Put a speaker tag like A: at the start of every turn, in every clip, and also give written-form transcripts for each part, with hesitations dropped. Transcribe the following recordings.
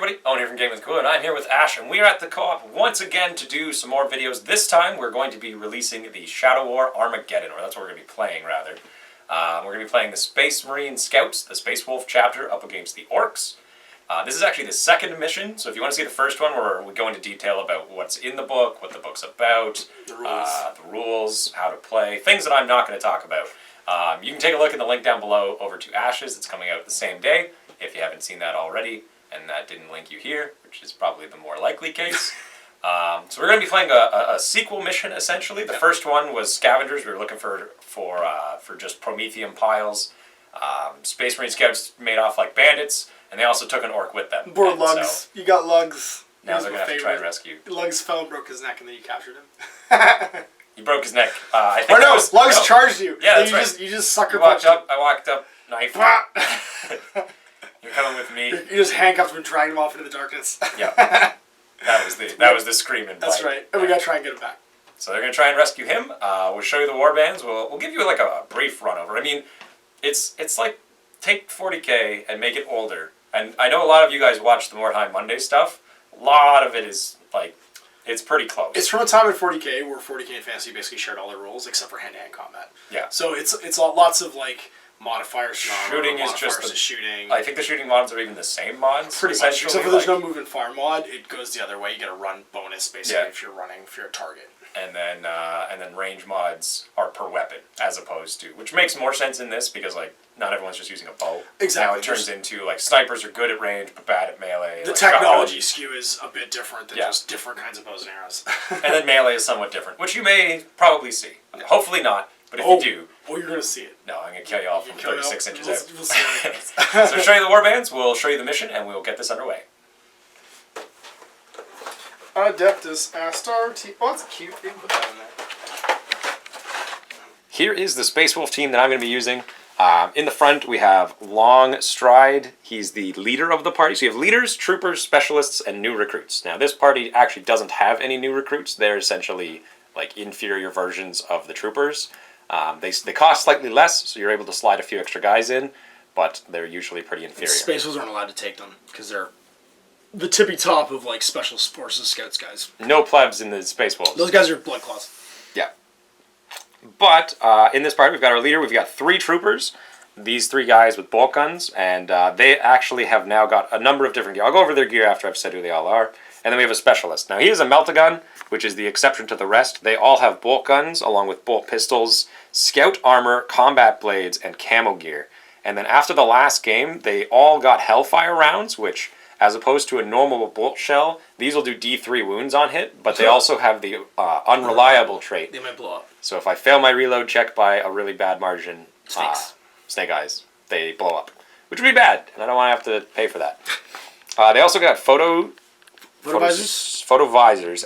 A: everybody, Owen here from Game with Cool, and I'm here with Ash, and we are at the co-op once again to do some more videos. This time we're going to be releasing the Shadow War Armageddon, or that's what we're going to be playing, rather. We're going to be playing the Space Marine Scouts, the Space Wolf chapter, up against the Orks. This is actually the second mission, so if you want to see the first one, where we go into detail about what's in the book, what the book's about, the rules, how to play, things that I'm not going to talk about. You can take a look in the link down below over to Ash's. It's coming out the same day, if you haven't seen that already, and that didn't link you here, which is probably the more likely case. So we're going to be playing a sequel mission, essentially. The first one was Scavengers. We were looking for just Prometheum piles. Space Marine Scouts made off like bandits, and they also took an orc with them.
B: Poor Lugs. So, you got Lugs.
A: Now they're going to have to try and rescue.
B: Lugs fell and broke his neck, and then you captured him.
A: He broke his neck. I think
B: Lugs charged you.
A: Yeah, that's right.
B: You just sucker
A: punched. I walked up, knife. You're coming with me.
B: You just handcuffed him and dragged him off into the darkness.
A: Yeah. That was the screaming.
B: That's right. And we got to try and get him back.
A: So they're going to try and rescue him. We'll show you the warbands. We'll give you like a brief run over. I mean, it's like take 40K and make it older. And I know a lot of you guys watch the Mordheim Monday stuff. A lot of it is like, it's pretty close.
B: It's from a time in 40K where 40K and Fantasy basically shared all their rules except for hand-to-hand combat.
A: Yeah.
B: So it's lots of like modifiers.
A: Shooting is just the
B: shooting.
A: I think the shooting mods are even the same mods.
B: Pretty much. Except for there's no move and fire mod. It goes the other way. You get a run bonus basically if you're a target. And
A: then range mods are per weapon as opposed to, which makes more sense in this because like not everyone's just using a bow.
B: Exactly.
A: Now it turns into like snipers are good at range but bad at melee.
B: The technology skew is a bit different than just different kinds of bows and arrows.
A: And then melee is somewhat different, which you may probably see. Hopefully not, but if you do.
B: Oh, you're going to see it.
A: No, I'm going to kill you off from 36 inches out.
B: We'll see how it
A: So to show you the warbands, we'll show you the mission, and we'll get this underway.
B: Adeptus Astarte. Oh, that's cute. They put that in there.
A: Here is the Space Wolf team that I'm going to be using. In the front, we have Long Stride. He's the leader of the party. So you have leaders, troopers, specialists, and new recruits. Now, this party actually doesn't have any new recruits. They're essentially like inferior versions of the troopers. They cost slightly less, so you're able to slide a few extra guys in, but they're usually pretty inferior.
B: Space Wolves aren't allowed to take them because they're the tippy top of like special forces scouts guys.
A: No plebs in the Space Wolves.
B: Those guys are blood claws.
A: Yeah. But in this part, we've got our leader. We've got 3 troopers. These 3 guys with bolt guns, and they actually have now got a number of different gear. I'll go over their gear after I've said who they all are. And then we have a specialist. Now, he is a melt-a-gun, which is the exception to the rest. They all have bolt guns, along with bolt pistols, scout armor, combat blades, and camo gear. And then after the last game, they all got Hellfire rounds, which, as opposed to a normal bolt shell, these will do D3 wounds on hit, but they also have the unreliable trait.
B: They might blow up.
A: So if I fail my reload check by a really bad margin, snake eyes, they blow up. Which would be bad, and I don't want to have to pay for that. They also got photovisors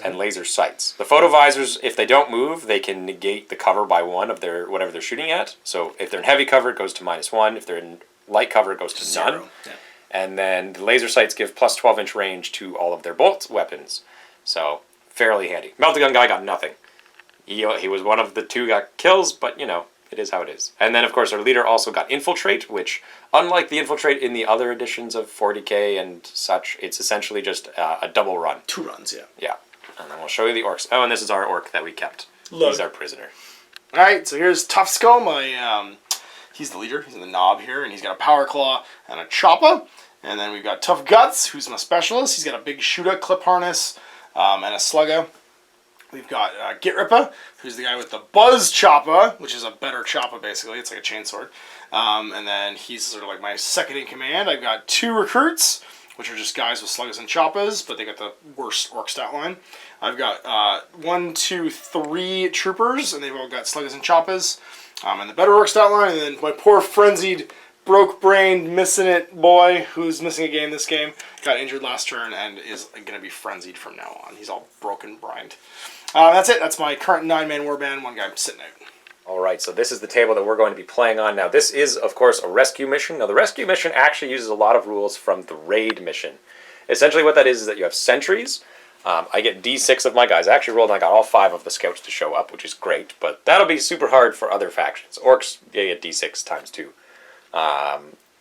A: and laser sights. The photovisors, if they don't move, they can negate the cover by 1 of their whatever they're shooting at. So if they're in heavy cover, it goes to -1. If they're in light cover, it goes to none.
B: Yeah.
A: And then the laser sights give plus 12-inch range to all of their bolt weapons. So fairly handy. Melt-a-gun guy got nothing. He was one of the 2 got kills, but you know, it is how it is. And then, of course, our leader also got Infiltrate, which, unlike the Infiltrate in the other editions of 40K and such, it's essentially just a double run.
B: 2 runs, yeah.
A: Yeah. And then we'll show you the orcs. Oh, and this is our orc that we kept. He's our prisoner.
B: Alright, so here's Tough Skull, he's the leader. He's in the knob here, and he's got a Power Claw and a Choppa. And then we've got Tough Guts, who's my specialist. He's got a big Shooter clip harness and a Slugger. We've got Git Ripper, who's the guy with the Buzz Choppa, which is a better Choppa, basically. It's like a chainsword. And then he's sort of like my second in command. I've got 2 recruits, which are just guys with sluggers and choppas, but they got the worst orc stat line. I've got 1, 2, 3 troopers, and they've all got sluggers and choppas. And the better orc stat line, and then my poor frenzied, broke-brained, missing-it boy, who's missing a game this game, got injured last turn and is going to be frenzied from now on. He's all broken, brined. That's it. That's my current 9-man warband. 1 guy sitting out.
A: Alright, so this is the table that we're going to be playing on. Now, this is, of course, a rescue mission. Now, the rescue mission actually uses a lot of rules from the raid mission. Essentially, what that is that you have sentries. I get D6 of my guys. I actually rolled and I got all 5 of the scouts to show up, which is great, but that'll be super hard for other factions. Orcs, you get D6 times 2.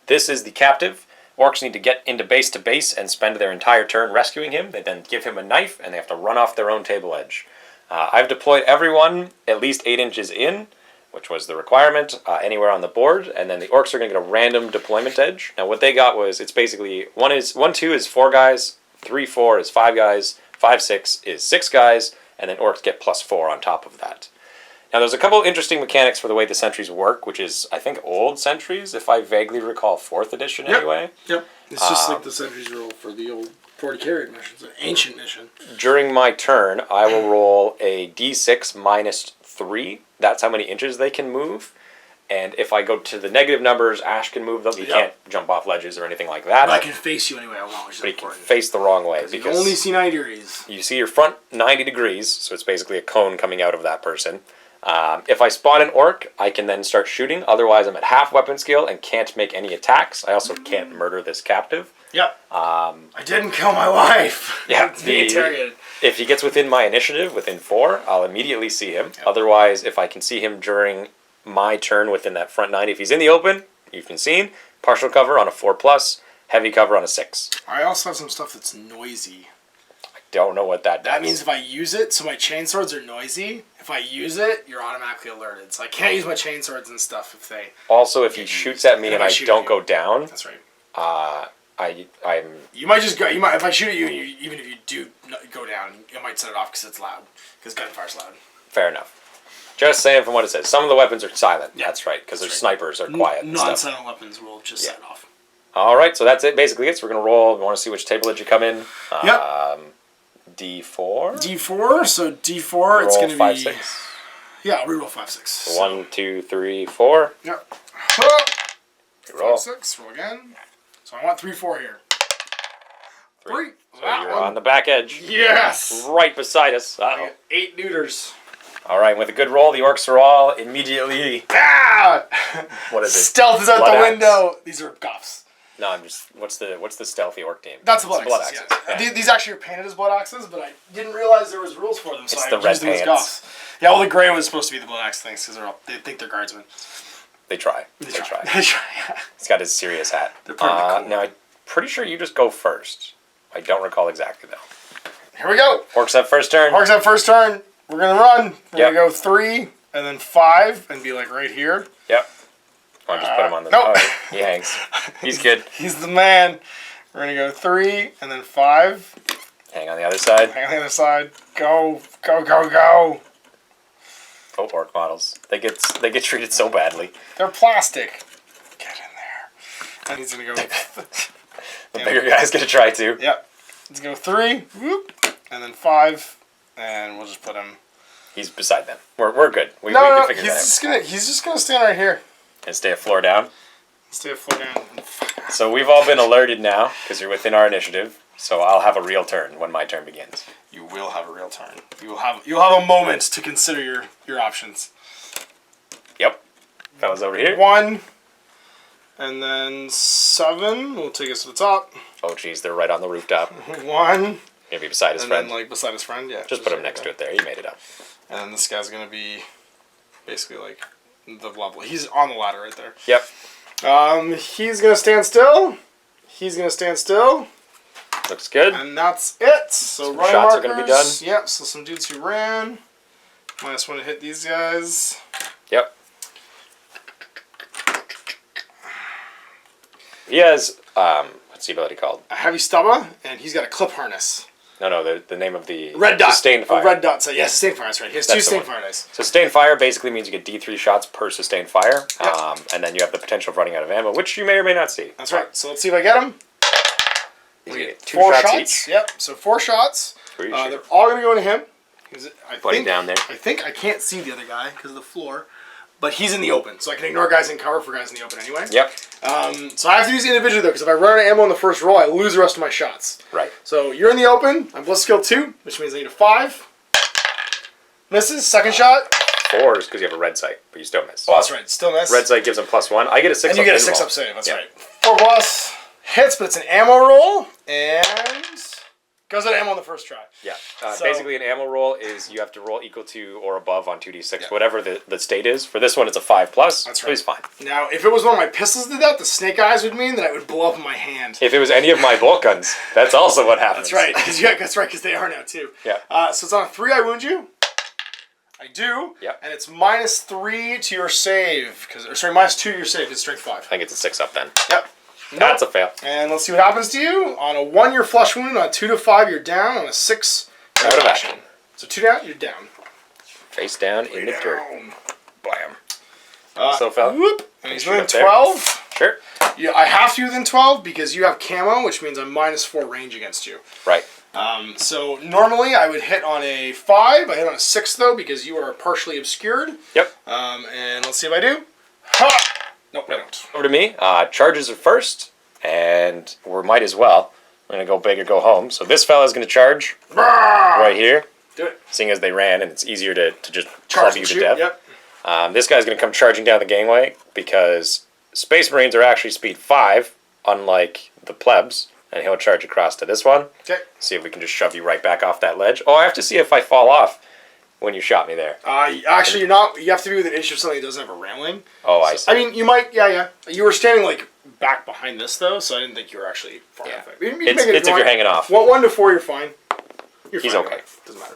A: This is the captive. Orks need to get into base to base and spend their entire turn rescuing him. They then give him a knife, and they have to run off their own table edge. I've deployed everyone at least 8 inches in, which was the requirement, anywhere on the board, and then the Orks are going to get a random deployment edge. Now what they got was, it's basically 1-2 is 4 guys, 3-4 is 5 guys, 5-6 is 6 guys, and then Orks get +4 on top of that. Now there's a couple interesting mechanics for the way the sentries work, which is, I think, old sentries, if I vaguely recall 4th edition anyway.
B: Yep. It's just like the sentries rule for the old 40 carried missions, an ancient mission.
A: During my turn, I will roll a d6 -3. That's how many inches they can move. And if I go to the negative numbers, Ash can move them. He can't jump off ledges or anything like that.
B: But I can face you anyway I want, which is
A: But he can
B: important.
A: face the wrong way.
B: Because you only see 90 degrees.
A: You see your front 90 degrees, so it's basically a cone coming out of that person. If I spot an Ork, I can then start shooting. Otherwise, I'm at half weapon skill and can't make any attacks. I also can't murder this captive.
B: Yep. I didn't kill my wife.
A: Yeah.
B: Being interrogated.
A: If he gets within my initiative, within 4, I'll immediately see him. Yep. Otherwise, if I can see him during my turn within that front 90, if he's in the open, you can see him. Partial cover on a 4+, heavy cover on a 6.
B: I also have some stuff that's noisy.
A: Don't know what that does.
B: That means if I use it, so my chain swords are noisy. If I use it, you're automatically alerted. So I can't use my chain swords and stuff if they...
A: Also, if he shoots at me and I don't go down...
B: That's right.
A: I'm...
B: You might just go... You might, if I shoot at you, and even if you do go down, you might set it off because it's loud. Because gunfire's loud.
A: Fair enough. Just saying from what it says. Some of the weapons are silent. Yeah, that's right, because their snipers are quiet.
B: Non-silent weapons will just set off.
A: Alright, so that's it. Basically, so we're going to roll. We want to see which table did you come in.
B: Yep.
A: D4.
B: D4, so D4,
A: roll
B: it's going to be...
A: 5, 6.
B: Yeah, I'll reroll 5, 6.
A: So 1, 2, 3, 4.
B: Yep.
A: Roll.
B: 5, 6, roll again. So I want 3, 4 here. 3.
A: So you're on the back edge.
B: Yes!
A: Right beside us. Uh-oh.
B: 8 neuters.
A: Alright, with a good roll, the Orks are all immediately...
B: Ah!
A: What is it?
B: Stealth is out
A: Blood
B: the
A: axe?
B: window. These are guffs.
A: No, I'm just... What's the stealthy Ork name?
B: That's a blood
A: It's
B: axes,
A: axes.
B: yeah. These actually are painted as blood axes, but I didn't realize there was rules for them, so
A: It's
B: I
A: the red
B: used them as
A: pants.
B: guffs. Yeah, well, the gray was supposed to be the blood axe things, because they think they're guardsmen.
A: They try.
B: They try, yeah.
A: He's got his serious hat.
B: They're pretty cool.
A: Now, I'm pretty sure you just go first. I don't recall exactly, though.
B: Here we go.
A: Orks have first turn.
B: Orks have first turn. We're going to run. We're
A: Yep.
B: going to go 3, and then 5, and be like right here.
A: Yep. I'll just put him on the...
B: Nope.
A: Oh, he hangs. He's good.
B: He's the man. We're going to go 3, and then 5.
A: Hang on the other side.
B: Hang on the other side. Go, go, go, go.
A: Oh, Ork models. They get treated so badly.
B: They're plastic. Get in there. And he's going to go...
A: The bigger guys get to try too.
B: Yep. He's going to go 3, whoop, and then 5, and we'll just put him...
A: He's beside them. We're good. We
B: No,
A: can figure that out.
B: He's just gonna stand right here.
A: And stay a floor down.
B: Stay a floor down.
A: So we've all been alerted now, because you're within our initiative. So I'll have a real turn when my turn begins.
B: You will have a real turn. You'll have a moment to consider your options.
A: Yep. Fellas over here.
B: 1, and then 7. We'll take us to the top.
A: Oh jeez, they're right on the rooftop.
B: 1.
A: Maybe beside his
B: And
A: friend.
B: then like beside his friend, yeah.
A: Just put him next to it there. You made it up.
B: And then this guy's gonna be basically like the level. He's on the ladder right there.
A: Yep.
B: He's gonna stand still. He's gonna stand still.
A: Looks good.
B: And that's it. So
A: Some
B: running
A: shots are
B: markers.
A: gonna be done.
B: Yep. So some dudes who ran. -1 to hit these guys.
A: Yep. He has what's the ability called?
B: A heavy stubba, and he's got a clip harness.
A: No, the name of the
B: Red dot.
A: sustained fire.
B: A red dot. So yeah, sustained fire. That's right. He has 2
A: That's the
B: sustained
A: one.
B: fire dice.
A: So sustained fire basically means you get D3 shots per sustained fire,
B: Yep.
A: and then you have the potential of running out of ammo, which you may or may not see.
B: That's right. So let's see if I get him.
A: We get 2
B: 4
A: shots,
B: shots.
A: each.
B: Yep. So 4 shots.
A: For each
B: They're
A: shooter.
B: all gonna go into him.
A: Put him down there.
B: I think I can't see the other guy because of the floor, but he's in the open, so I can ignore guys in cover for guys in the open anyway.
A: Yep.
B: So I have to use individually though, because if I run out of ammo in the first roll, I lose the rest of my shots.
A: Right.
B: So you're in the open. I'm bliss skill 2, which means I need a 5. Misses. Second shot.
A: 4 is because you have a red sight, but you still miss.
B: Oh, that's right. Still miss.
A: Red sight gives him +1. I get a 6
B: and you
A: up
B: get a
A: invul.
B: 6 up save. That's
A: Yeah.
B: right. 4+ hits, but it's an ammo roll and Goes out ammo on the first try.
A: Yeah.
B: So-
A: Basically, an ammo roll is you have to roll equal to or above on 2d6, whatever the state is. For this one, it's a 5+.
B: That's
A: So
B: right.
A: he's fine.
B: Now, if it was one of my pistols that did that, the snake eyes would mean that it would blow up in my hand.
A: If it was any of my bolt guns, that's also what happens.
B: That's right. Because they are now too.
A: Yeah.
B: So it's on a 3. I wound you. I do.
A: Yep.
B: And it's -3 to your save. -2 to your save. It's strength 5.
A: I think it's a 6 up then.
B: Yep.
A: That's a fail.
B: And let's see what happens to you. On a 1, you're flesh wounded. On a 2 to 5, you're down. On a 6, you're
A: Out of action.
B: So 2 down, you're down.
A: Face down in the dirt. Blam.
B: So
A: fell.
B: Whoop. And he's
A: Shoot
B: within
A: up there.
B: 12.
A: Sure.
B: Yeah, I have to within 12 because you have camo, which means I'm -4 range against you.
A: Right.
B: So normally I would hit on a 5. I hit on a 6 though because you are partially obscured.
A: Yep.
B: And let's see if I do. Ha! Nope, I don't.
A: Over to me. Charges are first, and we might as well. We're going to go big or go home. So this fella's going to charge right here,
B: Do it.
A: seeing as they ran, and it's easier to just
B: Charge
A: club
B: and
A: you to
B: shoot.
A: death.
B: Yep.
A: This guy's going to come charging down the gangway because Space Marines are actually speed 5, unlike the plebs, and he'll charge across to this one.
B: Okay.
A: See if we can just shove you right back off that ledge. Oh, I have to see if I fall off when you shot me there.
B: Actually, you're not. You have to be with an issue of something that doesn't have a railing.
A: Oh, I see.
B: I mean, you might. Yeah. You were standing like back behind this though, so I didn't think you were actually far enough. You can
A: It's
B: make it
A: if you're hanging off.
B: 1 to 4, you're fine.
A: He's
B: fine,
A: okay.
B: Doesn't matter.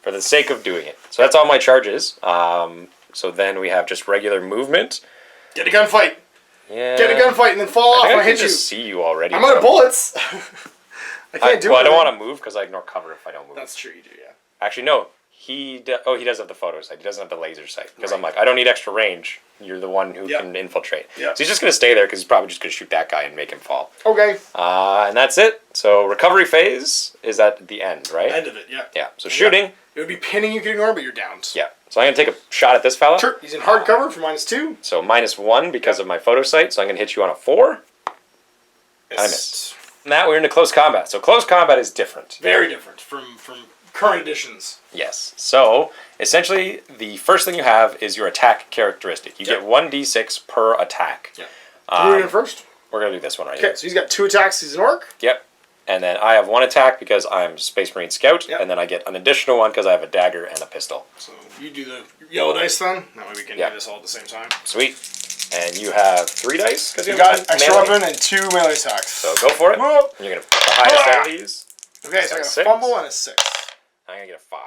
A: For the sake of doing it. So that's all my charges. So then we have just regular movement.
B: Get a gunfight.
A: Yeah.
B: Get a gunfight and then fall off
A: I
B: when I
A: can
B: hit you.
A: just see you already.
B: I'm out of bullets. I can't do it.
A: Well, I don't want to move because I ignore cover if I don't move.
B: That's true. You do. Yeah.
A: Actually, no. He does have the photo sight. He doesn't have the laser sight. Because I'm like, I don't need extra range. You're the one who can infiltrate.
B: Yep.
A: So he's just going to stay there because he's probably just going to shoot that guy and make him fall.
B: Okay.
A: And that's it. So recovery phase is at the end, right?
B: End of it. Yeah.
A: Yeah. So shooting.
B: It would be pinning you can ignore, but you're downed.
A: Yeah. So I'm going to take a shot at this fella.
B: Sure. He's in hard cover for -2.
A: So -1 because of my photo sight. So I'm going to hit you on a 4. I missed. And that we're into close combat. So close combat is different.
B: Very different from current editions.
A: Yes. So essentially, the first thing you have is your attack characteristic. You get 1d6 per attack.
B: Yeah. Can we do it first?
A: We're going to do this one right
B: Okay,
A: here.
B: so he's got 2 attacks. He's an orc.
A: Yep. And then I have 1 attack because I'm Space Marine Scout.
B: Yep.
A: And then I get an additional 1 because I have a dagger and a pistol.
B: So you do the yellow dice then. That way we can do this all at the same time.
A: Sweet. And you have 3 dice because
B: You got an extra weapon and 2 melee attacks.
A: So go for it.
B: Whoa.
A: And you're going to the highest out of these.
B: Okay, so I got a
A: 6.
B: fumble and a 6.
A: I'm going to get a 5.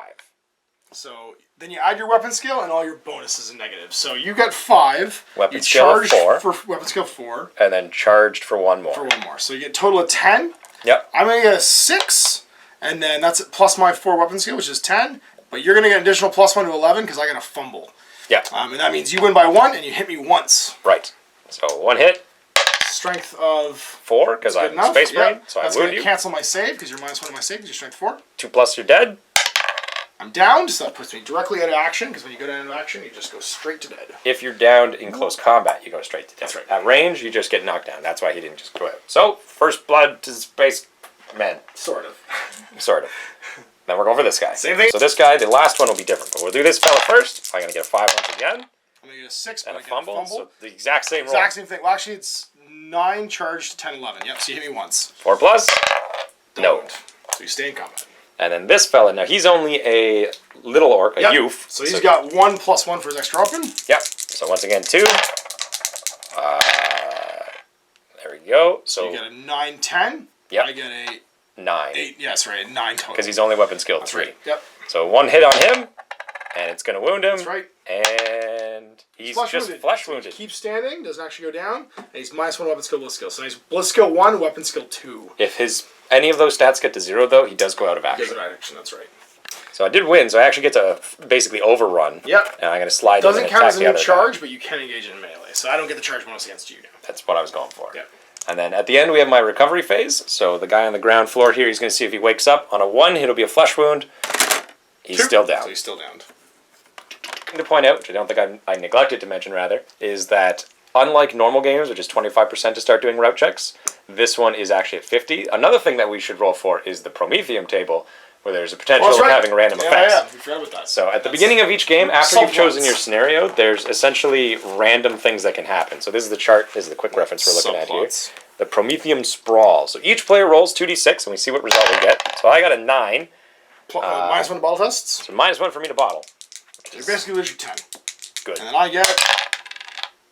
B: So then you add your weapon skill and all your bonuses and negatives. So you got 5.
A: Weapon
B: you
A: skill of
B: charged
A: 4.
B: for weapon skill 4
A: And then charged for 1 more.
B: for 1 more. So you get a total of 10.
A: Yep.
B: I'm gonna get a 6, and then that's plus my 4 weapon skill, which is 10. But you're gonna get an additional +1 to 11 because I got a fumble.
A: Yeah.
B: And that means you win by 1 and you hit me once.
A: Right. So 1 hit.
B: Strength of
A: 4 because I'm
B: enough.
A: Space Marine.
B: Yep.
A: So
B: That's
A: I wound
B: gonna
A: you.
B: cancel my save because you're -1 to my save because you're strength 4.
A: 2 plus you're dead.
B: I'm downed, so that puts me directly out of action because when you go down into action, you just go straight to dead.
A: If you're downed in close combat, you go straight to death.
B: That's right.
A: At range, you just get knocked down. That's why he didn't just go out. So, first blood to Space Men.
B: Sort of.
A: Sort of. Then we're going for this guy.
B: Same thing.
A: So this guy, the last one will be different. But we'll do this fella first. I'm going to get a 5 once again.
B: I'm gonna get a 6, but
A: And
B: I
A: a
B: get
A: fumble.
B: a fumble.
A: So the exact same roll.
B: Exact same thing. Well, actually, it's 9 charged, 10, 11. Yep, so you hit me once.
A: 4 plus. No.
B: Don't. So you stay in combat.
A: And then this fella, now he's only a little orc, a
B: Yep.
A: youth.
B: So he's got 1 + 1 for his extra weapon.
A: Yep. So once again, 2. There we go.
B: So
A: So
B: you get a 9, 10.
A: Yep.
B: I get a
A: 9.
B: 8. Yes, right, a 9 total.
A: Because he's only weapon skilled
B: That's
A: 3.
B: right. Yep.
A: So 1 hit on him, and it's going to wound him.
B: That's right.
A: And he's just flesh wounded.
B: Keeps standing, doesn't actually go down, and he's -1 weapon skill, bliss skill. So he's bliss skill 1, weapon skill 2.
A: If any of those stats get to 0, though, he does go out of
B: He
A: action.
B: goes out of action, that's right.
A: So I did win, so I actually get to basically overrun.
B: Yep.
A: And I'm going to slide in
B: Doesn't
A: and
B: count
A: attack
B: as a
A: the
B: new
A: other guy.
B: charge, but you can engage in melee. So I don't get the charge bonus against you now.
A: That's what I was going for.
B: Yep.
A: And then at the end, we have my recovery phase. So the guy on the ground floor here, he's going to see if he wakes up. On a 1, it'll be a flesh wound. He's
B: 2.
A: still down.
B: So he's still downed.
A: Thing to point out, which I don't think I neglected to mention rather, is that unlike normal games, which is 25% to start doing route checks, this one is actually at 50. Another thing that we should roll for is the Prometheum table, where there's a potential of having random effects.
B: Yeah, we forgot about that.
A: So at the beginning of each game, after you've chosen your scenario, there's essentially random things that can happen. So this is the chart, this is the quick reference we're looking at here. the Prometheum Sprawl. So each player rolls 2d6, and we see what result we get. So I got a 9.
B: -1 to bottle tests.
A: So -1 for me to bottle.
B: So you basically lose your 10.
A: Good.
B: And then I get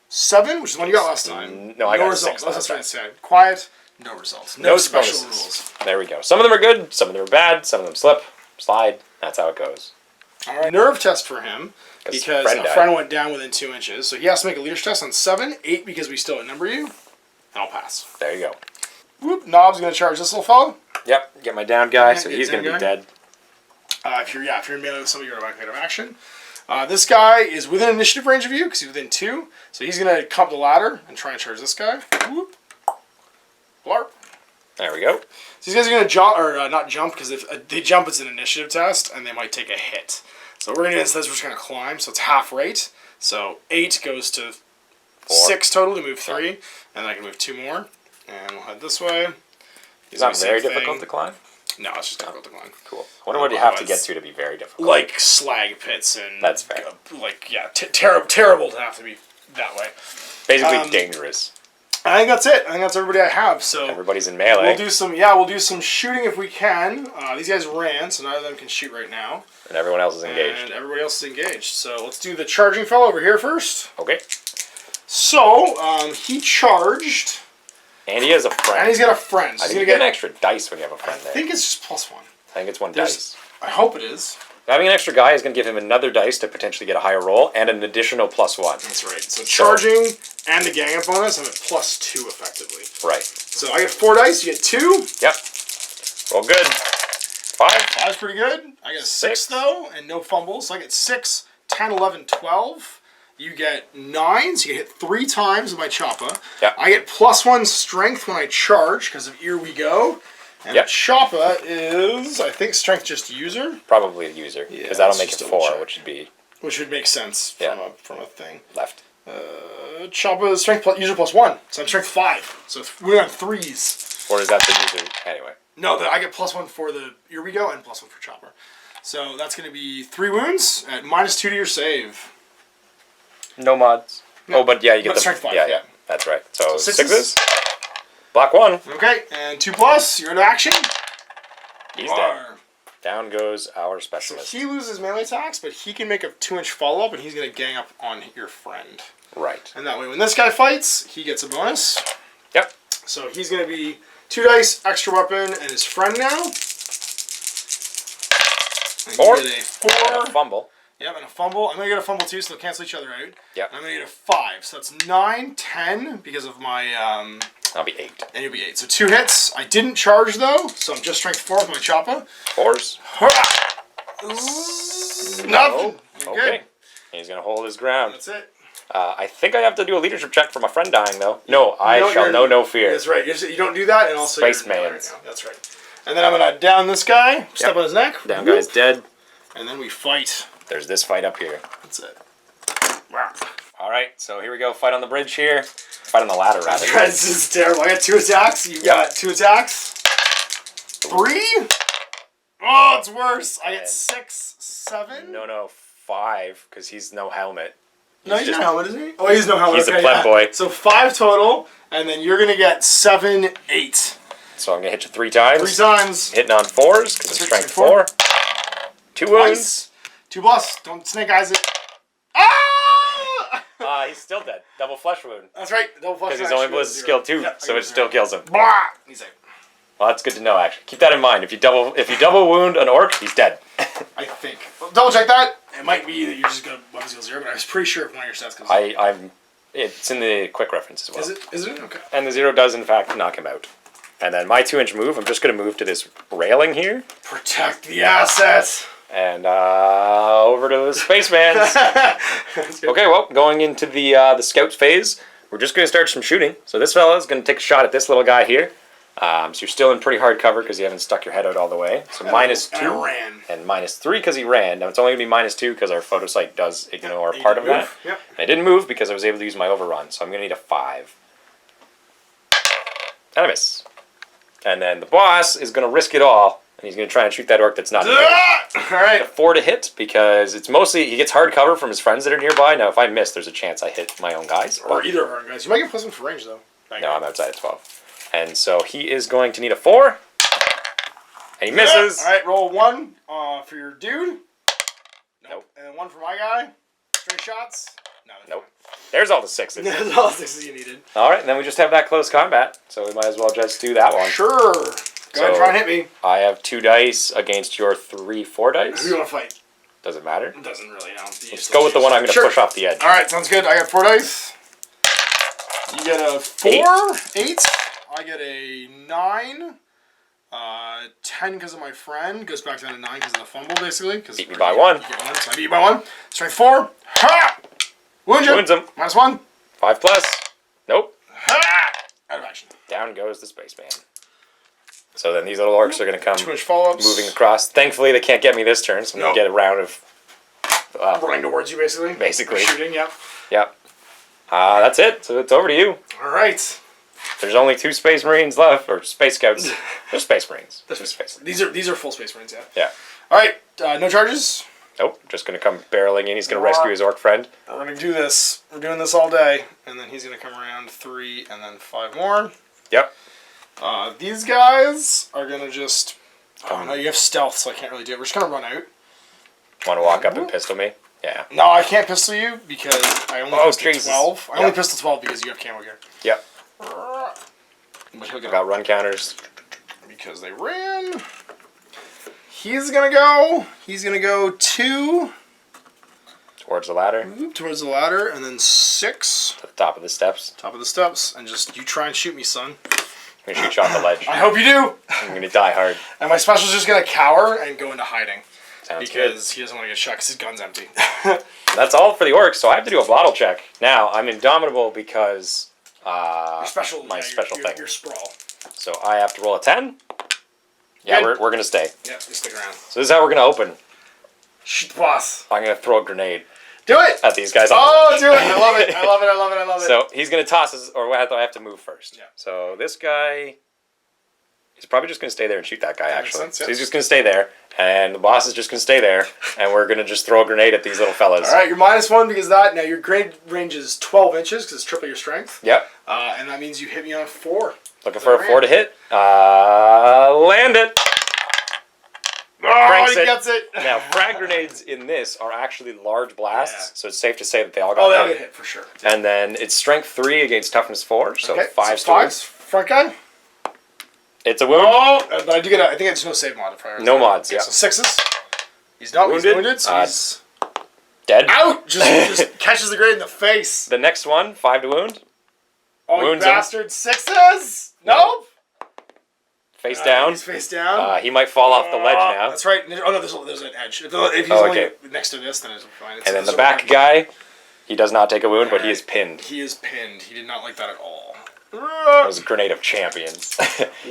B: 7, which is the one you got last time.
A: No, I got
B: results.
A: 6.
B: That's what I said. Quiet, no results. No special rules.
A: There we go. Some of them are good, some of them are bad, some of them slip, slide. That's how it goes.
B: All right. Nerve test for him because a
A: died.
B: friend went down within 2 inches. So he has to make a leadership test on 7, 8 because we still outnumber you, and I'll pass.
A: There you go.
B: Whoop, Knob's going to charge this little fellow.
A: Yep, get my down guy,
B: Yeah,
A: so
B: get
A: he's
B: down
A: going to be
B: guy.
A: dead.
B: If you're in melee with somebody, you're going to action. This guy is within initiative range of you because he's within 2. So he's going to come up the ladder and try and charge this guy. Whoop. Blarp.
A: There we go.
B: So these guys are going to jump, or not jump, because if they jump, it's an initiative test, and they might take a hit. So what we're going to do instead is we're just going to climb, so it's half rate. So 8 goes to 6 total to move 3, and then I can move 2 more. And we'll head this way.
A: It's not very difficult to climb?
B: No, it's just difficult to climb.
A: Cool. I wonder what you have to get to be very difficult.
B: Like slag pits and...
A: That's fair.
B: Terrible to have to be that way.
A: Basically dangerous.
B: I think that's it. I think that's everybody I have. So
A: everybody's in melee.
B: We'll do some shooting if we can. These guys ran, so none of them can shoot right now.
A: And everyone else is engaged.
B: And everybody else is engaged. So let's do the charging fellow over here first.
A: Okay.
B: So he charged.
A: And he has a friend.
B: And he's got a friend. So
A: I think you get an extra dice when you have a friend there.
B: I think it's just +1.
A: I think it's 1 dice.
B: I hope it is.
A: Having an extra guy is going to give him another dice to potentially get a higher roll and an additional +1.
B: That's right. So charging and the gang up bonus, I'm at +2 effectively.
A: Right.
B: So I get 4 dice, you get 2.
A: Yep. Roll good. 5.
B: 5's pretty good. I get a 6 though, and no fumbles. So I get 6, 10, 11, 12. You get 9, so you hit 3 times with my choppa.
A: Yep.
B: I get +1 strength when I charge because of Here We Go. And choppa is, I think, strength just user.
A: Probably the user, because that'll make it 4, which would make
B: sense from a thing.
A: Left.
B: Choppa is strength user +1, so I'm strength 5. So we're on 3s.
A: Or is that the user anyway?
B: No, I get +1 for the Here We Go and +1 for chopper. So that's going to be 3 wounds at -2 to your save.
A: No mods. No. Oh, but yeah, you get the
B: strength 5.
A: Yeah, that's right. So
B: 6s.
A: Block 1.
B: Okay, and 2+. You're into action.
A: He's dead. Down goes our specialist.
B: So he loses melee attacks, but he can make a 2-inch follow-up, and he's going to gang up on your friend.
A: Right.
B: And that way, when this guy fights, he gets a bonus.
A: Yep.
B: So he's going to be 2 dice, extra weapon, and his friend now. And
A: 4.
B: You get a 4.
A: And a fumble.
B: Yep, and a fumble. I'm going to get a fumble too, so they'll cancel each other out.
A: Yep.
B: And I'm going to get a 5. So that's 9, 10 because of my...
A: I'll be 8.
B: And you'll be 8. So 2 hits. I didn't charge though, so I'm just strength 4 with my choppa.
A: 4s.
B: Nothing.
A: Okay. Good. He's going to hold his ground.
B: That's it.
A: I think I have to do a leadership check for my friend dying though. No, I shall know no fear.
B: That's right. You don't do that, and also
A: Spaceman.
B: Right now. That's right. And then I'm going to down this guy, step on his neck.
A: Down guy's dead.
B: And then we fight.
A: There's this fight up here.
B: That's it.
A: All right, so here we go. Fight on the bridge here. Fight on the ladder, rather.
B: This is terrible. I got 2 attacks. You got 2 attacks. 3? Oh, it's worse. I get 6, 7.
A: No, 5, because he's no helmet.
B: No, he's no helmet, isn't he? Oh, he's no helmet.
A: He's a pleb boy.
B: So 5 total, and then you're going to get 7, 8.
A: So I'm going to hit you 3 times.
B: 3 times.
A: Hitting on 4s, because it's strength 4. 2 wounds.
B: 2+. Don't snake eyes it.
A: He's still dead. Double flesh wound.
B: That's right. Double flesh wound.
A: Because he's only was skill 2, so it still kills him.
B: Blah! He's out.
A: Well, that's good to know, actually. Keep that in mind. If you double wound an orc, he's dead.
B: I think. Well, double check that. It might be that you're just going to 1-0, but I was pretty sure if one of your stats goes.
A: It's in the quick reference as well.
B: Is it? Okay.
A: And the 0 does, in fact, knock him out. And then my 2-inch move, I'm just going to move to this railing here.
B: Protect the assets.
A: And over to the spaceman's. Okay, well, going into the scouts phase, we're just going to start some shooting. So this fella's going to take a shot at this little guy here. So you're still in pretty hard cover because you haven't stuck your head out all the way. So -2 and -3 because he ran. Now it's only going to be -2 because our photo sight does ignore part of that.
B: Yep.
A: And I didn't move because I was able to use my overrun. So I'm going to need a 5. And I miss. And then the boss is going to risk it all. And he's going to try and shoot that orc that's not near.
B: Alright.
A: A 4 to hit because it's mostly, he gets hard cover from his friends that are nearby. Now if I miss, there's a chance I hit my own guys.
B: Or either of our guys. You might get +1 for range though.
A: No, I'm outside of 12. And so he is going to need a 4. And he misses.
B: All right, roll 1 for your dude.
A: Nope.
B: And then 1 for my guy. Straight shots. No.
A: Nope. There's all the 6s.
B: There's all the 6s you needed.
A: All right, and then we just have that close combat. So we might as well just do that one.
B: Sure. Go ahead and try and hit me.
A: I have 2 dice against your 3, 4 dice.
B: Who do you want to fight?
A: Does it matter?
B: It doesn't really. No.
A: Let's go with the one I'm going to push off the edge.
B: All right, sounds good. I got 4 dice. You get a 4, 8. I get a 9. 10 because of my friend. Goes back down to 9 because of the fumble, basically.
A: Beat me by 1.
B: So I beat you by 1. Strength 4. Ha! Wound you.
A: Wounds him.
B: -1.
A: 5 plus. Nope.
B: Ha! Out of action.
A: Down goes the spaceman. So then these little orcs are going to come
B: 2 inch follow-ups.
A: moving across. Thankfully, they can't get me this turn, so I'm going to get a round of...
B: running towards you, basically.
A: Basically.
B: Or shooting, yep.
A: Yep. That's it. So it's over to you.
B: All right.
A: There's only 2 Space Marines left, or Space Scouts. They're Space Marines.
B: These are full Space Marines, yeah.
A: Yeah.
B: All right. No charges.
A: Nope. Just going to come barreling in. He's going to rescue his orc friend.
B: We're going to do this. We're doing this all day. And then he's going to come around 3 and then 5 more.
A: Yep.
B: These guys are going to just... Oh, no, you have stealth, so I can't really do it. We're just going to run out.
A: Want to walk up and pistol me? Yeah.
B: No, I can't pistol you because I only pistol
A: Jesus.
B: 12. I only pistol 12 because you have camo gear.
A: Yep.
B: But he'll get
A: Got run counters.
B: because they ran. He's going to go 2...
A: Towards the ladder.
B: Towards the ladder, and then 6.
A: To the top of the steps.
B: Top of the steps, and just, you try and shoot me, son.
A: I'm going to shoot you off the ledge.
B: I hope you do!
A: I'm going to die hard.
B: And my special's just going to cower and go into hiding.
A: Sounds
B: because he doesn't want to get shot because his gun's empty.
A: That's all for the orcs, so I have to do a bottle check. Now, I'm indomitable because...
B: your special,
A: my special thing.
B: Your sprawl.
A: So I have to roll a 10. Yeah, we're going to stay.
B: Yep, you stick around.
A: So this is how we're going to open.
B: Shoot the boss.
A: I'm going to throw a grenade.
B: Do it!
A: At these guys.
B: Oh, do it! I love it. I love it. I love it. I love it.
A: So he's going to toss us, or I have to move first.
B: Yeah.
A: So this guy, he's probably just going to stay there and shoot that guy, actually.
B: Sense, yeah.
A: So he's just going to stay there, and the boss is just going to stay there, and we're going to just throw a grenade at these little fellas.
B: All right, you're -1 because of that. Now your grade range is 12 inches because it's triple your strength.
A: Yep.
B: And that means you hit me on a 4.
A: Looking for a 4 to hit. Land it.
B: Oh, he gets it.
A: Now, frag grenades in this are actually large blasts, so it's safe to say that they all
B: Oh,
A: got
B: they'll get hit for sure.
A: And then it's strength 3 against toughness 4, so
B: Okay,
A: 5
B: so 5's front guy.
A: It's a wound.
B: Oh, but I do get. I think it's no save modifier.
A: No mods, yeah.
B: So 6s. He's not wounded, so he's
A: dead.
B: out. Just catches the grenade in the face.
A: The next one, 5 to wound.
B: Oh,
A: Wounds
B: you bastard! 6s. Nope.
A: Face down.
B: He's face down.
A: He might fall off the ledge now.
B: That's right. Oh no, there's an edge. If he's
A: okay.
B: only next to this, then it's fine.
A: And then the back guy, he does not take a wound, but he is pinned.
B: He is pinned. He did not like that at all.
A: That was a grenade of champions.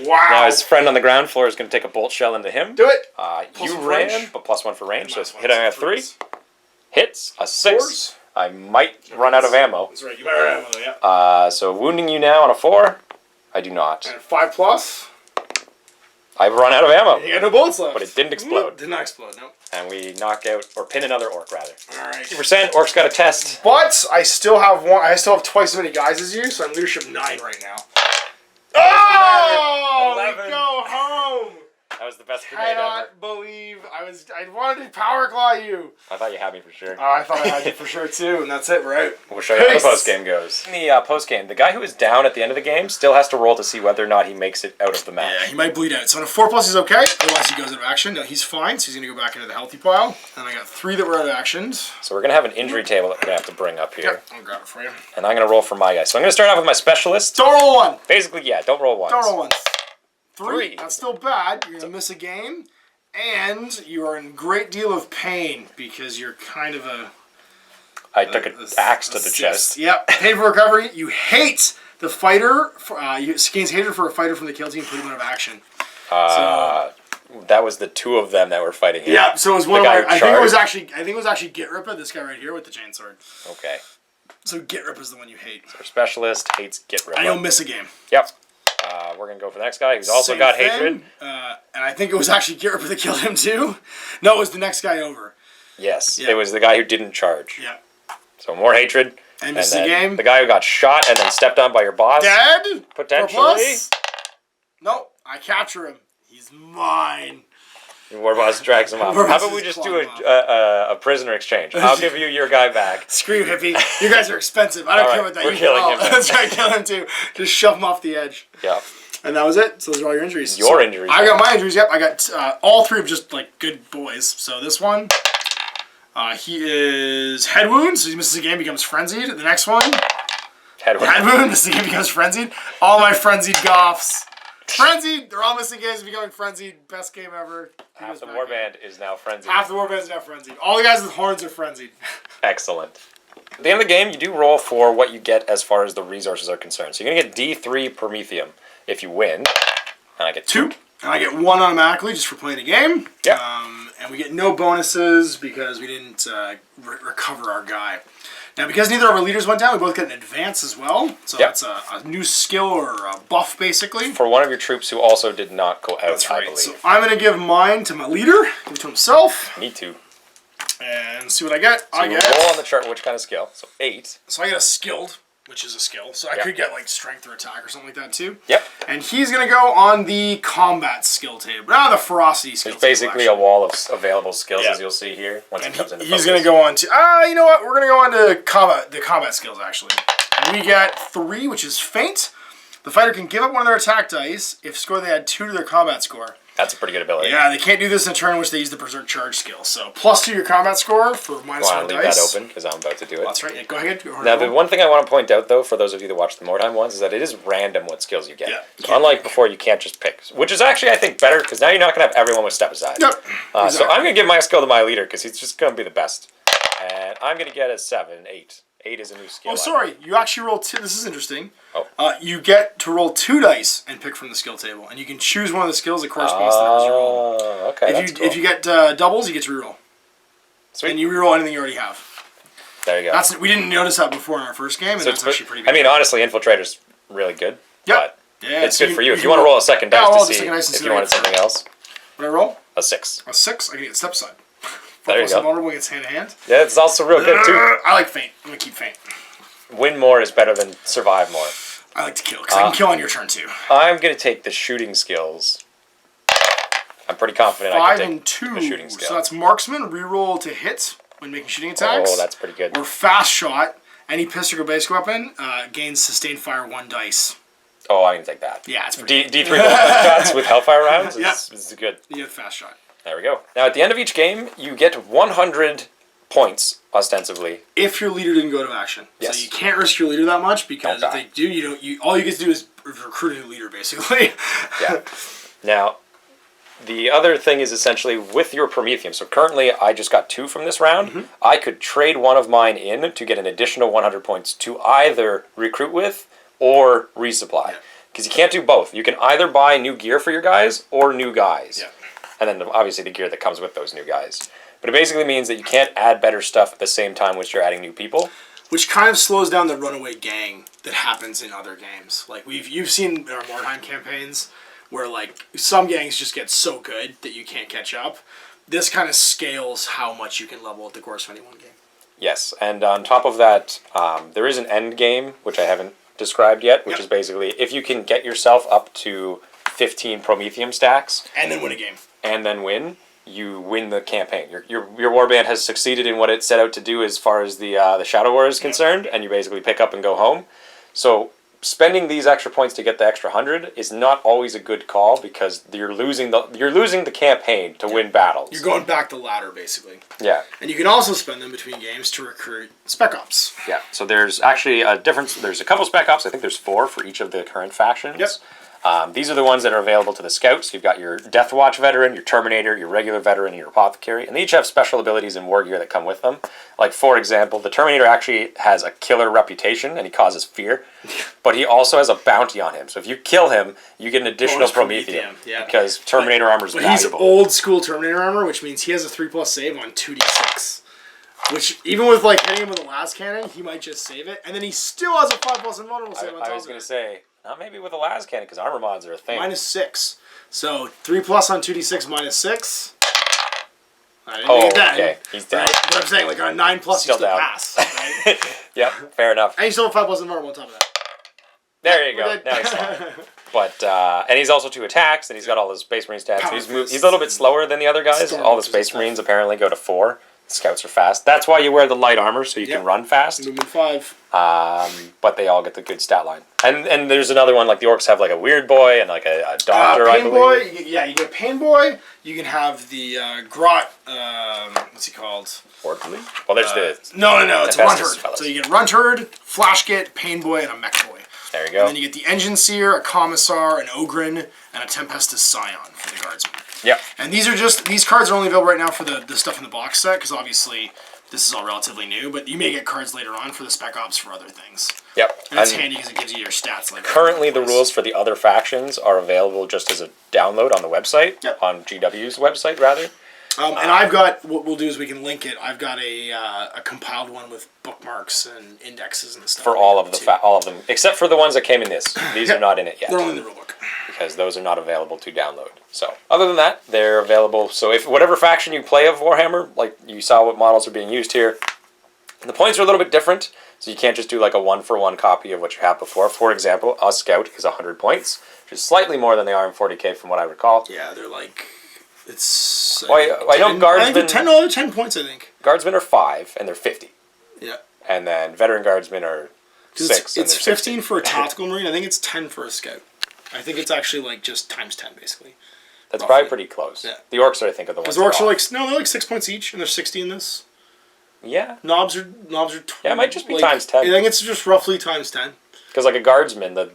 B: Wow.
A: Now his friend on the ground floor is going to take a bolt shell into him.
B: Do it.
A: You ran, but +1 for range, so it's hit on a 3. Hits, a 6.
B: 4s.
A: I might run out of ammo.
B: That's right. You might run out of ammo, yeah.
A: So wounding you now on a 4. I do not.
B: And 5+.
A: I've run out of ammo.
B: You got no bullets left.
A: But it didn't explode.
B: Did not explode, no.
A: And we knock out, or pin another orc, rather.
B: Alright.
A: 50%, orc's got a test.
B: But I still have twice as many guys as you, so I'm leadership 9 right now. Oh!
A: 11.
B: We go home!
A: That was the best grenade ever.
B: Cannot believe I wanted to power claw you.
A: I thought you had me for sure.
B: I thought I had you for sure too, and that's it. We're out.
A: We'll show you how the post game goes. In the post game, the guy who is down at the end of the game still has to roll to see whether or not he makes it out of the match.
B: Yeah, he might bleed out. So on a 4+ he's okay. Otherwise he goes out of action. No, he's fine. So he's gonna go back into the healthy pile. And I got 3 that were out of actions.
A: So we're gonna have an injury table that we're gonna have to bring up here.
B: Yep, I'll grab it for you.
A: And I'm gonna roll for my guy. So I'm gonna start off with my specialist.
B: Don't roll 1.
A: Basically, yeah, don't roll 1s.
B: Don't roll 1s. 3.
A: 3.
B: That's still bad. You're gonna miss a game, and you are in a great deal of pain because you're kind of a.
A: I took an axe to the chest.
B: Yep. Pain for recovery. You hate the fighter. You gains hatred for a fighter from the kill team. Put him out of action.
A: That was the 2 of them that were fighting him.
B: Yeah. So it was one
A: The
B: of
A: guy
B: my.
A: who
B: I think
A: charged?
B: it was actually Git Rippa. This guy right here with the chainsword.
A: Okay.
B: So Git Rippa's the one you hate.
A: Our specialist hates Git Ripper.
B: And he'll miss a game.
A: Yep. We're going to go for the next guy who's also got hatred.
B: And I think it was actually Git Rippa that killed him too. No, it was the next guy over.
A: Yes.
B: Yeah.
A: It was the guy who didn't charge.
B: Yeah.
A: So more hatred.
B: And missed the
A: then
B: game.
A: The guy who got shot and then stepped on by your boss.
B: Dead?
A: Potentially.
B: No, I capture him. He's mine.
A: Warboss drags him off. How about we just do a prisoner exchange? I'll give you your guy back.
B: Screw you, hippie. You guys are expensive. I don't care about that.
A: We're killing him.
B: Let's try to kill him too. Just shove him off the edge.
A: Yeah.
B: And that was it. So those are all your injuries.
A: Injuries.
B: I got my injuries. Yep. I got all three of just like good boys. So this one, he is head wound. So he misses a game, becomes frenzied. The next one, head wound. Misses a game, becomes frenzied. All my frenzied goths. Frenzied! They're all missing games, becoming frenzied. Best game ever.
A: Half the Warband is now frenzied.
B: Half the Warband is now frenzied. All the guys with horns are frenzied.
A: Excellent. At the end of the game, you do roll for what you get as far as the resources are concerned. So you're going to get D3 Promethium if you win. And I get 2.
B: And I get 1 automatically just for playing a game.
A: Yeah.
B: And we get no bonuses because we didn't recover our guy. Now, because neither of our leaders went down, we both get an advance as well. So that's a new skill or a buff, basically.
A: For one of your troops who also did not go out,
B: That's right.
A: I believe.
B: So I'm going to give mine to my leader, give it to himself.
A: Me too.
B: And see what I get.
A: So I get roll on the chart which kind of skill. So 8.
B: So I get a skilled, which is a skill. So I could get like strength or attack or something like that too.
A: Yep.
B: And he's going to go on the combat skill table. The ferocity skill table.
A: There's basically a wall of available skills, as you'll see here. Once it comes into
B: he's going to go on to... you know what? We're going to go on to the combat skills, actually. And we get 3, which is feint. The fighter can give up one of their attack dice if score they add 2 to their combat score.
A: That's a pretty good ability.
B: Yeah, they can't do this in a turn in which they use the Berserk Charge skill. So plus 2 your combat score for -1 dice.
A: I'll leave that open because I'm about to do it.
B: That's right. Yeah, go ahead.
A: Now, the one thing I want to point out, though, for those of you that watch the Mordheim ones, is that it is random what skills you get.
B: Yeah,
A: so unlike before, you can't just pick. Which is actually, I think, better because now you're not going to have everyone with Step Aside.
B: Yep.
A: Exactly. So I'm going to give my skill to my leader because he's just going to be the best. And I'm going to get a 7, 8. 8 is a new skill.
B: Oh, sorry. You actually roll 2. This is interesting.
A: Oh.
B: You get to roll 2 dice and pick from the skill table. And you can choose one of the skills that corresponds to the numbers you roll.
A: Okay,
B: If you get doubles, you get to reroll.
A: Sweet.
B: And you reroll anything you already have.
A: There you go.
B: We didn't notice that before in our first game, and
A: So
B: that's actually pretty good.
A: I mean, honestly, Infiltrator's really good.
B: Yep.
A: But
B: yeah,
A: it's good for you. If you want to roll a second dice to see if you wanted something else.
B: What I roll?
A: A 6.
B: A 6. I can get step side.
A: There you go.
B: Vulnerable gets hand to hand.
A: Yeah, it's also real good, too.
B: I like feint. I'm going to keep feint.
A: Win more is better than survive more.
B: I like to kill, because I can kill on your turn, too.
A: I'm going to take the shooting skills. I'm pretty confident I can take
B: 5 and 2.
A: the shooting skill.
B: So that's marksman, reroll to hit when making shooting attacks.
A: Oh, that's pretty good.
B: Or fast shot. Any pistol or basic weapon gains sustained fire 1 dice.
A: Oh, I can take that.
B: Yeah, it's pretty
A: D3 shots with Hellfire rounds is good.
B: You get fast shot.
A: There we go. Now, at the end of each game, you get 100 points, ostensibly.
B: If your leader didn't go to action.
A: Yes.
B: So you can't risk your leader that much, because
A: Don't
B: if they do, all you get to do is recruit a new leader, basically.
A: Yeah. Now, the other thing is essentially with your Promethium. So currently, I just got 2 from this round.
B: Mm-hmm.
A: I could trade one of mine in to get an additional 100 points to either recruit with or resupply. Because you can't do both. You can either buy new gear for your guys or new guys.
B: Yeah.
A: And then obviously the gear that comes with those new guys. But it basically means that you can't add better stuff at the same time which you're adding new people.
B: Which kind of slows down the runaway gang that happens in other games. Like you've seen in our Mordheim campaigns where like some gangs just get so good that you can't catch up. This kind of scales how much you can level at the course of any one game.
A: Yes, and on top of that, there is an end game, which I haven't described yet, which is basically if you can get yourself up to 15 Promethium stacks.
B: And then win a game.
A: And then win, you win the campaign. Your warband has succeeded in what it set out to do as far as the Shadow War is concerned, and you basically pick up and go home. So spending these extra points to get the extra 100 is not always a good call because you're losing the campaign to win battles.
B: You're going back the ladder, basically.
A: Yeah.
B: And you can also spend them between games to recruit Spec Ops.
A: Yeah. So there's actually a difference. There's a couple Spec Ops. I think there's 4 for each of the current factions.
B: Yep.
A: These are the ones that are available to the scouts. You've got your Death Watch veteran, your Terminator, your regular veteran, and your Apothecary. And they each have special abilities and war gear that come with them. Like, for example, the Terminator actually has a killer reputation, and he causes fear. But he also has a bounty on him. So if you kill him, you get an additional Promethium.
B: Yeah.
A: Because Terminator armor is valuable.
B: He's old school Terminator armor, which means he has a 3+ save on 2d6. Which, even with like hitting him with a las cannon, he might just save it. And then he still has a 5+ invulnerable save on top of it.
A: I was going to say... Not maybe with a las cannon, because armor mods are a thing.
B: -6. So 3+ on 2d6 -6. I didn't get that.
A: Okay. He's down.
B: Right? But I'm saying, like on a 9+, you still
A: down.
B: pass. Right?
A: Yep, fair enough.
B: And you still have 5+ invulnerable on top of that.
A: There you go. Now he's fine. But and he's also 2 attacks, and he's got all his Space Marine stats.
B: Power
A: He's
B: fists
A: a little bit slower than the other guys.
B: Storm
A: All the
B: Troopers
A: Space
B: and
A: Marines apparently go to 4. The Scouts are fast. That's why you wear the light armor, so you can run fast.
B: Movement 5.
A: But they all get the good stat line. And there's another one, like the Orcs have like a Weird Boy and like a Doctor, I
B: Pain
A: believe.
B: Boy, you get Pain Boy. You can have the Grot, what's he called?
A: Orderly? Well, there's the...
B: No, it's a
A: Hephaestus
B: Runt Herd.
A: fellas.
B: So you get Runt Herd, Flash Git, Pain Boy, and a Mech Boy.
A: There you go.
B: And then you get the Engine Seer, a Commissar, an Ogren, and a Tempestus Scion for the Guardsman.
A: Yep.
B: And these cards are only available right now for the stuff in the box set, because obviously this is all relatively new, but you may get cards later on for the Spec Ops for other things.
A: Yep.
B: And it's handy because it gives you your stats. Like
A: Currently, the rules for the other factions are available just as a download on the website,
B: Yep.
A: on GW's website, rather.
B: And I've got, what we'll do is we can link it. I've got a compiled one with bookmarks and indexes and stuff.
A: For all of them, except for the ones that came in this. These are not in it yet.
B: They're only in the rulebook.
A: Because those are not available to download. So, other than that, they're available. So, if whatever faction you play of Warhammer, like you saw what models are being used here, the points are a little bit different. So, you can't just do like a 1-for-1 copy of what you had before. For example, a Scout is 100 points, which is slightly more than they are in 40k from what I recall.
B: Yeah, they're like, it's...
A: I know Guardsmen...
B: I think 10 points, I think.
A: Guardsmen are 5, and they're 50.
B: Yeah.
A: And then Veteran Guardsmen are 6, and
B: It's
A: they're
B: 15 for a Tactical Marine. I think it's 10 for a Scout. I think it's actually like just times 10, basically.
A: That's
B: roughly.
A: probably pretty close.
B: Yeah.
A: The Orcs, I think, are the ones.
B: Because the Orcs are like, no, they're like 6 points each, and there's 60 in this.
A: Yeah.
B: Knobs are 20.
A: Yeah, it might just be
B: like,
A: times 10.
B: I think it's just roughly times 10.
A: Because like a Guardsman, the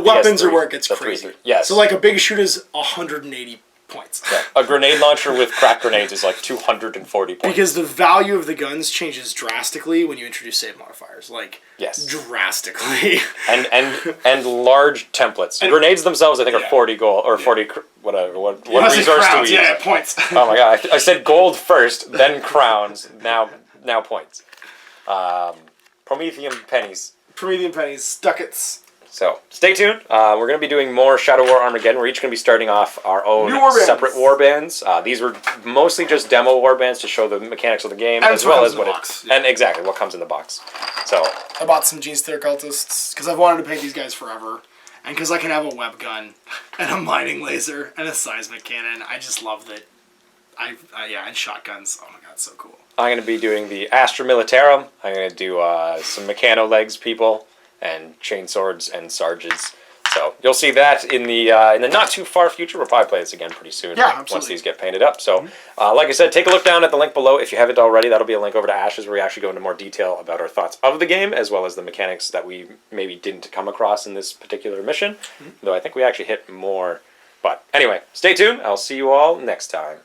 B: weapons
A: PS3,
B: are where it gets
A: the
B: crazy.
A: 3-3. Yes.
B: So like a big shoot is 180 points.
A: Yeah. A grenade launcher with crack grenades is like 240 points.
B: Because the value of the guns changes drastically when you introduce save modifiers. Like,
A: yes.
B: Drastically.
A: and large templates. Grenades themselves, I think, are 40 gold, or 40, whatever. What resource do we use?
B: Yeah, points.
A: Oh my god, I said gold first, then crowns, now points. Promethean pennies.
B: Promethean pennies, ducats.
A: So, stay tuned. We're going to be doing more Shadow War Armageddon. We're each going to be starting off our own separate warbands. These were mostly just demo warbands to show the mechanics of the game,
B: and
A: as well as
B: and
A: exactly what comes in the box. So,
B: I bought some Genestealer Cultists because I've wanted to paint these guys forever, and because I can have a web gun and a mining laser and a seismic cannon. I just love that. And shotguns. Oh my god, so cool. I'm
A: going to be doing the Astra Militarum. I'm going to do some Mechano Legs people and chainswords and sarges. So you'll see that in the not too far future. We'll probably play this again pretty soon.
B: Yeah, absolutely.
A: Once these get painted up. So, like I said, take a look down at the link below if you haven't already. That'll be a link over to Ashes where we actually go into more detail about our thoughts of the game as well as the mechanics that we maybe didn't come across in this particular mission. Though I think we actually hit more. But anyway, stay tuned. I'll see you all next time.